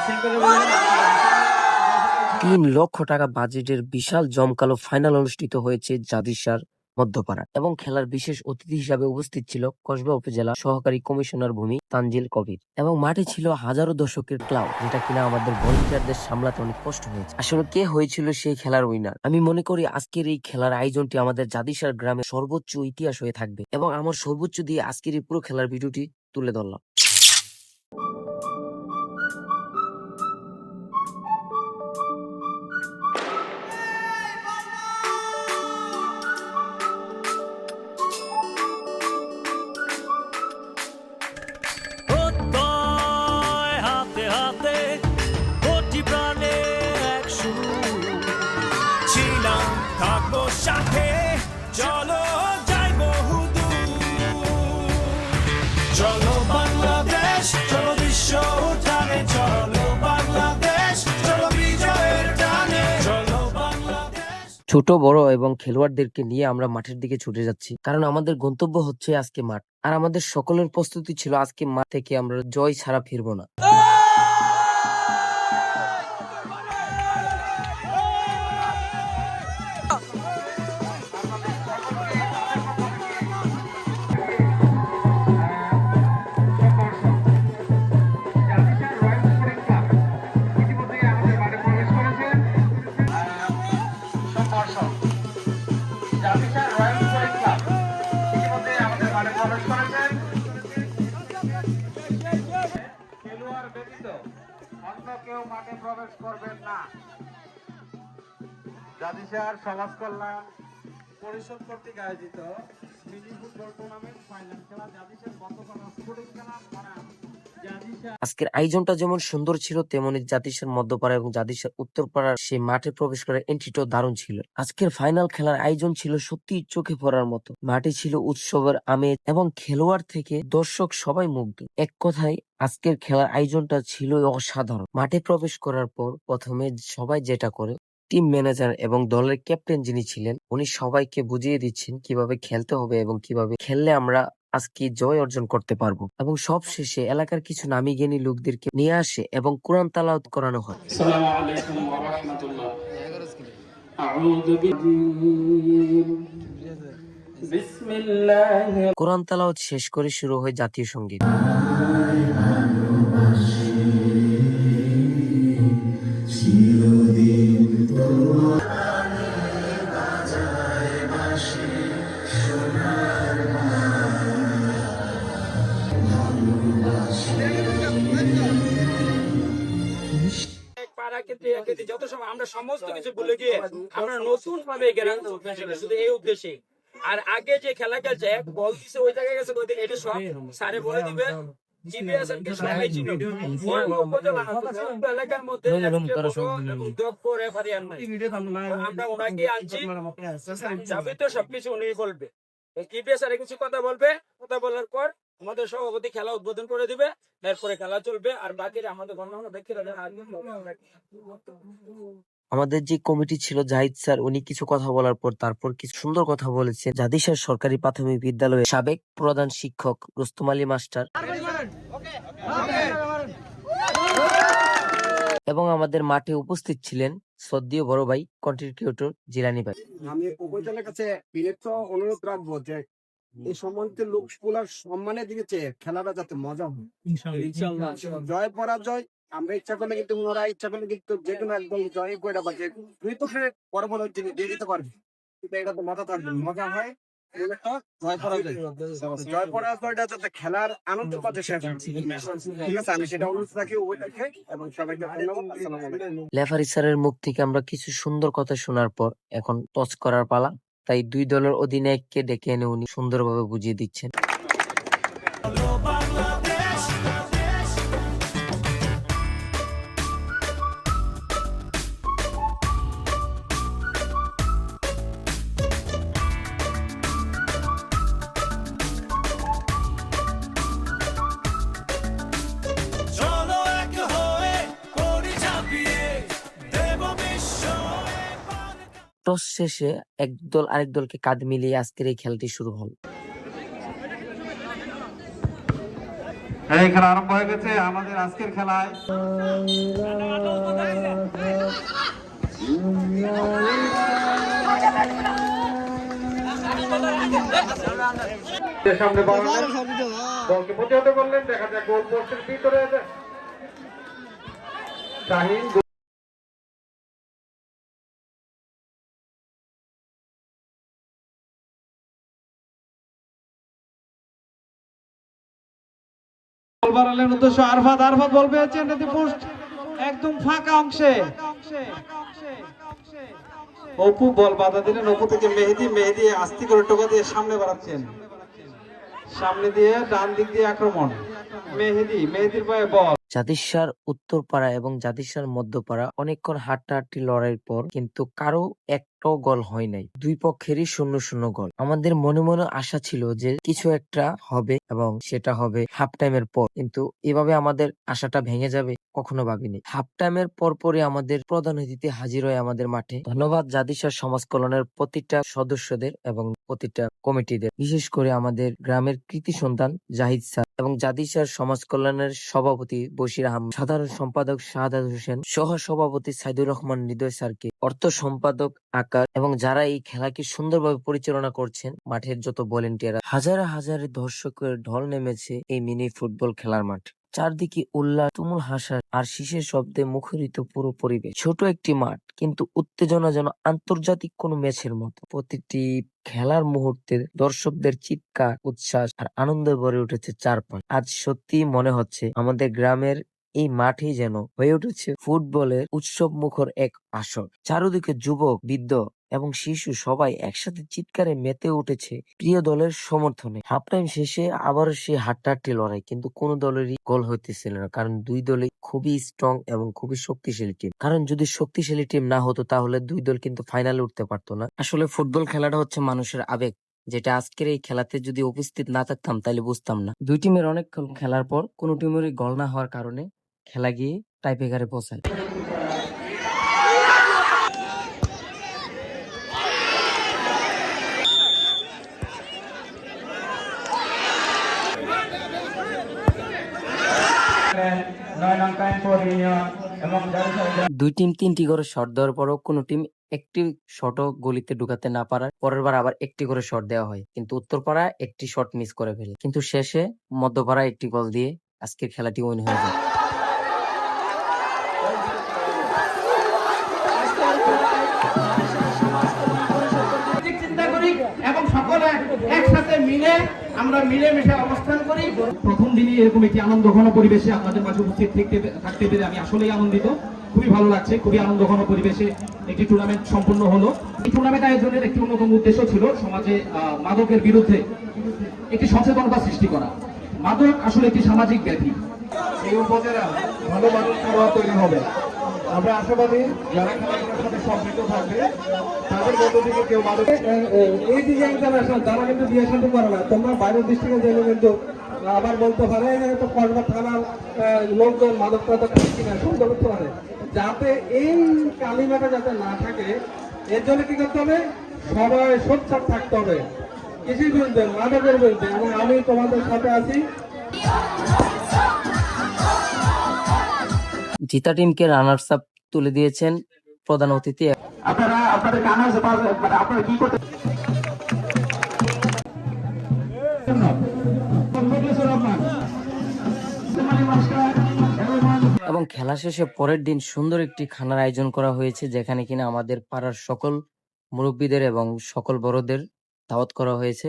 3 লক্ষ টাকা বাজেটের বিশাল জমকালো ফাইনাল অনুষ্ঠিত হয়েছে জাদিসার মধ্যপাড়া এবং খেলার বিশেষ অতিথি হিসাবে উপস্থিত ছিল কসবা উপজেলা সহকারী কমিশনার ভূমি তানজিল কবির এবং মাঠে ছিল হাজারো দর্শকের ক্লাব, যেটা কিনা আমাদের ভলান্টিয়ারদের সামলাতে অনেক কষ্ট হয়েছে। আসলে কে হয়েছিল সেই খেলার উইনার? আমি মনে করি আজকের এই খেলার আয়োজনটি আমাদের জাদিসার গ্রামে সর্বোচ্চ ইতিহাস হয়ে থাকবে এবং আমার সর্বোচ্চ দিয়ে আজকের এই পুরো খেলার ভিডিওটি তুলে ধরলাম। সাথে চলো যাই বহুদূর, চলো বাংলাদেশ, চলো বিশ্ব উঠানে, চলো বাংলাদেশ, চলো বিজয়ের টানে, চলো বাংলাদেশ। ছোট বড় এবং খেলোয়াড়দেরকে নিয়ে আমরা মাঠের দিকে ছুটে যাচ্ছি, কারণ আমাদের গন্তব্য হচ্ছে আজকে মাঠ। আর আমাদের সকলের প্রস্তুতি ছিল আজকে মাঠ থেকে আমরা জয় ছাড়া ফিরবো না। খেলোয়াড় ব্যতীত অন্য কেউ মাঠে প্রবেশ করবেন না। জাদিসার সমাজ কল্যাণ পরিষদ কর্তৃক আয়োজিত মিনি ফুটবল টুর্নামেন্ট ফাইনাল খেলা জাদিসার বর্তমান স্পোর্টিং খেলা আজকের আয়োজনটা যেমন সুন্দর ছিল, তেমনি জাদিসার মধ্যপাড়া এবং জাদিসার উত্তরপাড়ার সেই মাঠে প্রবেশ করার এন্ট্রিটাও দারুণ ছিল। আজকের ফাইনাল খেলার আয়োজন ছিল সত্যি চোখে পড়ার মতো। মাঠে ছিল উৎসবের আমেজ এবং খেলোয়াড় থেকে দর্শক সবাই মুগ্ধ। এক কথায় আজকের খেলার আয়োজনটা ছিল অসাধারণ। মাঠে প্রবেশ করার পর প্রথমে সবাই যেটা করে, টিম ম্যানেজার এবং দলের ক্যাপ্টেন যিনি ছিলেন উনি সবাইকে বুঝিয়ে দিচ্ছেন কিভাবে খেলতে হবে এবং কিভাবে খেললে আমরা আজকে জয় অর্জন করতে পারবো। এবং সব শেষে এলাকার কিছু নামি জ্ঞানী লোকদেরকে নিয়ে আসে এবং কোরআন তালাওয়াত করানো হয়। আসসালামু আলাইকুম ওয়া রাহমাতুল্লাহ। আউযু বিসমিল্লাহির কোরআন তালাওয়াত শেষ করে শুরু হয় জাতীয় সঙ্গীত। যত সময় আমরা সমস্ত কিছু ভুলে গিয়ে আমরা নতুন ভাবে শুধু এই উদ্দেশ্যে। আর আগে যে খেলা খেলছে এক বল দিছে ওই জায়গায় গেছে, এটা সব সারে বলে দিবে। এলাকার মধ্যে আমরা ওনাকে আনছি, যাবতীয় সবকিছু উনি বলবে। জিপিএস আর কিছু কথা বলবে, কথা বলার পর আমাদের সভাপতি খেলা উদ্বোধন করে দিবে, এরপরে খেলা চলবে। আর বাকিরা আমাদের গণমান্য ব্যক্তিরা আমাদের যে কমিটি ছিল জাহিদ স্যার, উনি কিছু কথা বলার পর তারপর কিছু সুন্দর কথা বলেছেন জাদিসার সরকারি প্রাথমিক বিদ্যালয়ের সাবেক প্রধান শিক্ষক রুস্তম আলী মাস্টার এবং আমাদের মাঠে উপস্থিত ছিলেন শ্রদ্ধেয় বড় ভাই কন্টেন্ট ক্রিয়েটর জিলানি ভাই। আমি উপজেলার কাছে বিনীত অনুরোধ রাখবো যে এই সম্মানিত লোকগুলার সম্মানের দিকে চেয়ে খেলাটা যাতে মজা হয়। জয় পরাজয় আমরা ইচ্ছা করলে কিন্তু ওনারা ইচ্ছা করলে কিন্তু যে কোনো একদম জয় করে পাচ্ছে দুই পক্ষের পরপর দিয়ে দিতে পারবে, কিন্তু এটা তো মজা থাকবে, মজা হয় জয় পরাজয়। জয় পরাজয়টা যাতে খেলার আনন্দ পাচ্ছে ঠিক আছে, আমি সেটা অনুরোধ রাখি ওইটাকে এবং সবাইকে ধন্যবাদ। লেফারি স্যারের মুখ থেকে আমরা কিছু সুন্দর কথা শোনার পর এখন টস করার পালা, তাই দুই দলের অধিনায়ককে ডেকে এনে উনি সুন্দরভাবে বুঝিয়ে দিচ্ছেন। টস শেষে এক দল আরেক দলকে কাঁধ মিলিয়ে আজকের এই খেলাটি শুরু হল। এই খেলা আরম্ভ হয়ে গেছে আমাদের আজকের খেলায়। সামনে বাড়ালেন, বলকে প্রতিহত করলেন, দেখা যায় গোল পোস্টের ভিতরে শাহিন বল বাড়ালেন উদ্দেশ্য আরফাত, আরফাত বল পেয়েছেন পোস্ট একদম ফাঁকা অংশে। অপু বল বাধা দিলেন, অপু থেকে মেহেদি, মেহেদি আস্তে করে টোকা দিয়ে সামনে বাড়াচ্ছেন, সামনে দিয়ে ডান দিক দিয়ে আক্রমণ, মেহেদি, মেহেদির পায়ে বল। জাতিস্যার উত্তরপাড়া এবং জাতিস্যার মধ্যপাড়া অনেকক্ষণ হাড্ডাহাড্ডি লড়াইয়ের পর কিন্তু কারো একটাও গোল হয় নাই, দুই পক্ষেরই 0-0 গোল। আমাদের মনে মনে আশা ছিল যে কিছু একটা হবে এবং সেটা হবে হাফ টাইমের পর, কিন্তু এভাবে আমাদের আশাটা ভেঙে যাবে কখনো ভাবিনি। হাফ টাইমের পরপরই আমাদের প্রধান অতিথি হাজির হয় আমাদের মাঠে। ধন্যবাদ জাতিস্যার সমাজ কল্যাণের প্রতিটা সদস্যদের এবং প্রতিটা কমিটিদের, বিশেষ করে আমাদের গ্রামের কৃতি সন্তান জাহিদ স্যার এবং জাতিস্যার সমাজ কল্যাণের সভাপতি বশির আহমদ, সাধারণ সম্পাদক শাহাদাত হোসেন, সহ সভাপতি সাইদুর রহমান হৃদয় স্যারকে, অর্থ সম্পাদক আকাশ এবং যারা এই খেলাকে সুন্দরভাবে পরিচালনা করছেন মাঠের যত ভলেন্টিয়ার। হাজার হাজার দর্শকের ঢল নেমেছে এই মিনি ফুটবল খেলার মাঠ। চারদিকে উল্লাস, তুমুল হাসা আর শীষের শব্দে মুখরিত পুরো পরিবেশ। ছোট একটি মাঠ কিন্তু উত্তেজনা যেন আন্তর্জাতিক কোনো ম্যাচের মতো। প্রতিটি খেলার মুহূর্তে দর্শকদের চিৎকার, উচ্ছ্বাস আর আনন্দে ভরে উঠেছে চারপাশ। আজ সত্যি মনে হচ্ছে আমাদের গ্রামের এই মাঠেই যেন হয়ে উঠেছে ফুটবলের উৎসব মুখর এক আসর। চারদিকে যুবক, বৃদ্ধ এবং শিশু সবাই একসাথে চিৎকারে মেতে উঠেছে প্রিয় দলের সমর্থনে। হাফ টাইম শেষে আবার সেই হাড্ডাহাড্ডি লড়াই, কিন্তু কোনো দলেরই গোল হইতেছিল না, কারণ দুই দলই খুবই স্ট্রং এবং খুবই শক্তিশালী টিম। কারণ যদি শক্তিশালী টিম না হতো তাহলে দুই দল কিন্তু ফাইনালে উঠতে পারতো না। আসলে ফুটবল খেলাটা হচ্ছে মানুষের আবেগ, যেটা আজকের এই খেলাতে যদি উপস্থিত না থাকতাম তাহলে বুঝতাম না। দুই টিমের অনেকক্ষণ খেলার পর কোনো টিমেরই গোল না হওয়ার কারণে খেলা গিয়ে টাইব্রেকারে পৌঁছায়। দুই টিম 3টি করে শট দেওয়ার পরও কোনো টিম একটি শটও গলিতে ঢুকাতে না পারার পরের বার আবার একটি করে শট দেওয়া হয়, কিন্তু উত্তরপাড়া একটি শট মিস করে ফেলে, কিন্তু শেষে মধ্যপাড়া একটি গোল দিয়ে আজকের খেলাটি উইন হয়ে যায়। চিন্তা করি এবং সকলে একসাথে মিলে আমরা মিলেমিশে অবস্থান করি। প্রথম দিনই এরকম একটি আনন্দ ঘন পরিবেশে আপনাদের মাঝে উপস্থিত থাকতে পেরে আমি আসলেই আনন্দিত, খুবই ভালো লাগছে। খুবই আনন্দ ঘন পরিবেশে একটি টুর্নামেন্ট সম্পন্ন হলো। এই টুর্নামেন্ট আয়োজনের একটি অন্যতম উদ্দেশ্য ছিল সমাজে মাদকের বিরুদ্ধে একটি সচেতনতা সৃষ্টি করা। মাদক আসলে একটি সামাজিক ব্যাধি। এই উপজেলা ভালো মানুষ তৈরি হবে। আমরা আশাবাদী যারা খেলাধুলার সাথে সম্পৃক্ত থাকবে তাদের মধ্য থেকে কেউ মাদক এই যে ইন্টারন্যাশনাল তারা কিন্তু বিয়ে শান্তি করে না। তোমরা বাইরের ডিস্ট্রিক্টে গেলে কিন্তু আবার বলতে পারে তো কসবা থানার লোকজন মাদক টাদক কিনা সুন্দর করতে পারে, যাতে এই কালিমাটা যাতে না থাকে এর জন্য কি করতে হবে, সবাই সোচ্চার থাকতে হবে কৃষির বিরুদ্ধে, মাদকের বিরুদ্ধে। এবং আমি তোমাদের সাথে আছি। জিতা টিমকে রানার্স আপ তুলে দিয়েছেন প্রধান অতিথি। আপনারা আপনাদের কানা মানে আপনারা কি করতে এবং খেলা শেষে পরের দিন সুন্দর একটি খানার আয়োজন করা হয়েছে, যেখানে কিনা আমাদের পাড়ার সকল মুরব্বীদের এবং সকল বড়দের দাওয়াত করা হয়েছে।